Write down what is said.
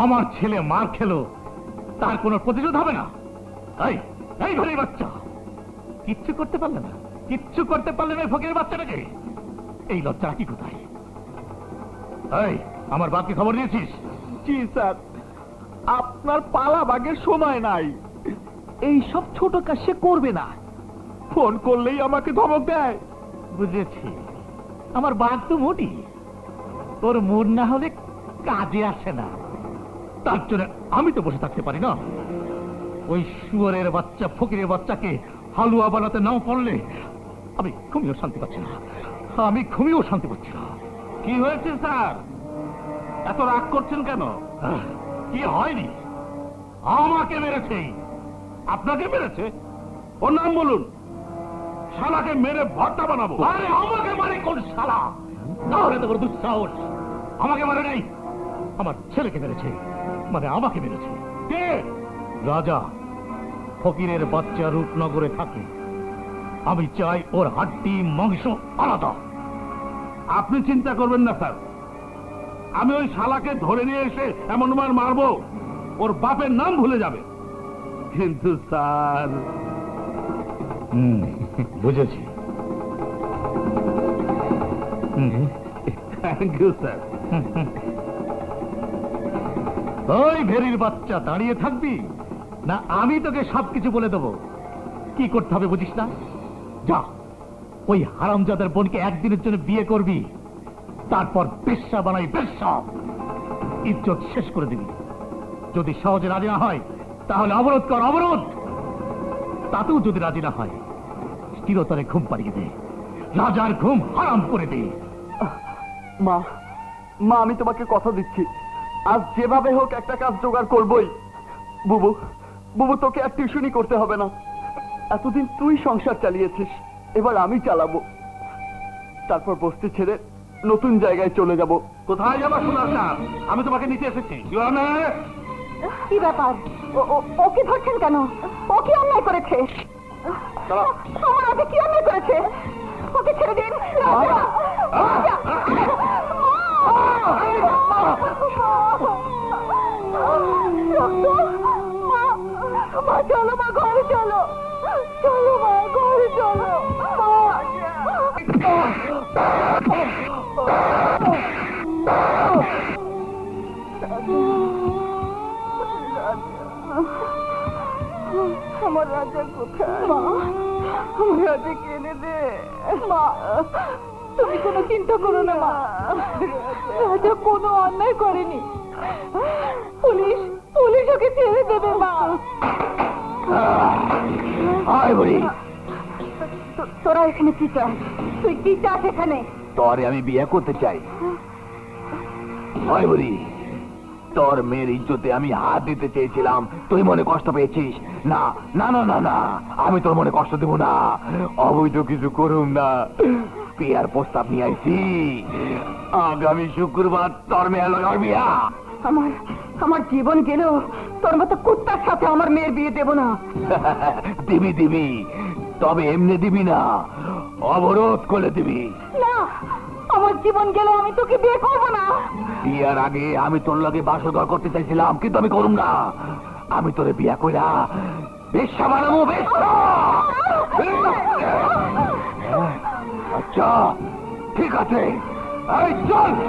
আমার ছেলে মার খেলো, তার কোনো প্রতিশোধ হবে না? এই এই ঘরের বাচ্চা কিচ্ছু করতে পারলে না, কিচ্ছু করতে পারলে না ফকিরের বাচ্চাটাকে। এই লজ্জা কি কোথায়? এই আমার বাপকে খবর দিয়েছিস? জি স্যার, আপনার পালা বাগের সময় নাই, এই সব ছোট কাজ সে করবে না, ফোন করলেই আমাকে ধমক দেয়। বুঝেছি, আমার বাঘ তো মোটি, তোর মন না হলে কাজে আসে না, তার জন্য আমি তো বসে থাকতে পারি না। ওই শুয়োরের বাচ্চা ফকিরের বাচ্চাকে হালুয়া বানাতে নাও পারলে আমি ঘুমিয়েও শান্তি পাচ্ছি না, আমি ঘুমিয়েও শান্তি পাচ্ছি না। কি হয়েছে স্যার, এত রাগ করছেন কেন? কি হয়নি? আমাকে মেরেছে। আপনাকে মেরেছে? ওর নাম বলুন, শালাকে মেরে ভর্তা বানাবো। আরে আমাকে মারে কোন শালা? তাহলে তো বড় দুঃসাহস। আমাকে মারে নাই, আমার ছেলেকে মেরেছে, মানে আমাকে মেরেছে। কে? রাজা। ফকিরের বাচ্চা রূপনগরে থাকে, আমি চাই ওর হাড্ডি মাংস আলাদা। আপনি চিন্তা করবেন না স্যার, আমি ওই শালাকে ধরে নিয়ে এসে এমন মার মারবো ওর বাপের নাম ভুলে যাবে। কিন্তু স্যার, বুঝেছি। Thank you sir. ওই ভেরির বাচ্চা দাঁড়িয়ে থাকবি না আমি তোকে সবকিছু বলে দেবো? কি করতে হবে বুঝিস না? যা, ওই হারামজাদার বোনকে একদিনের জন্য বিয়ে করবি, তারপর বেশ্যা বানাই বেশ্যা, ইজ্জত শেষ করে দিবি। যদি সহজে রাজি না হয় তাহলে অবরোধ কর, অবরোধ। তাতেও যদি রাজি না হয় চিরতরে ঘুম পাড়িয়ে দে, রাজার ঘুম হারাম করে দে। মা, মা আমি তোমাকে কথা দিচ্ছি, আজ যেভাবে হোক একটা কাজ জোগাড় করবই। বুবু, বুবু তোকে আর টিউশনি করতে হবে না, এতদিন তুই সংসার চালিয়েছিস, এবার আমি চালাবো। তারপর বস্তি ছেড়ে নতুন জায়গায় চলে যাব। কোথায় যাবা শোনা স্যার? আমি তোমাকে নিতে এসেছি। কি ব্যাপার? ওকে ধরছেন কেন? ও কি অন্যায় করেছে? আমার আগে কি অন্যায় করেছে? ওকে ছেড়ে দিন। মা চলো, মা ঘরে চলো, চলো মা ঘরে চলো। আমার রাজা কোথায়? মা, আমার রাজাকে এনে দে। মা তুমি কোনো চিন্তা করো না মা, রাজা কোনো অন্যায় করেনি, পুলিশ পুলিশ ওকে ছেড়ে দেবে মা। তোরা এখানে কি চাস? তুই কি চাস এখানে? তোরে আমি বিয়ে করতে চাই। হয় বলি, তোর মেয়ের ইজ্জতে আমি হাত দিতে চেয়েছিলাম, তুই মনে কষ্ট পেয়েছিস? না না না না না, আমি তোর মনে কষ্ট দেব না, অবৈধ কিছু করুম না। বিয়ার প্রস্তাব নিয়ে আইছি, আগামী শুক্রবার তোর মেয়ের লগার বিয়া। আমার জীবন গেলেও তোর মতো কুত্তার সাথে আমার মেয়ের বিয়ে দেব না। দিবি দিবি, তবে এমনি দিবি না, অবরোধ করে দিবি। না, আমার জীবন গেলেও আমি তোকে বিয়ে করবো না। বিয়ার আগে আমি তোর লগে বাসরঘর করতে চাইছিলাম, কিন্তু আমি করুম না। আমি তোরে বিয়া কইরা বেশ্যা বানাবো, বেশ্যা। আচ্ছা ঠিক আছে, এই চল।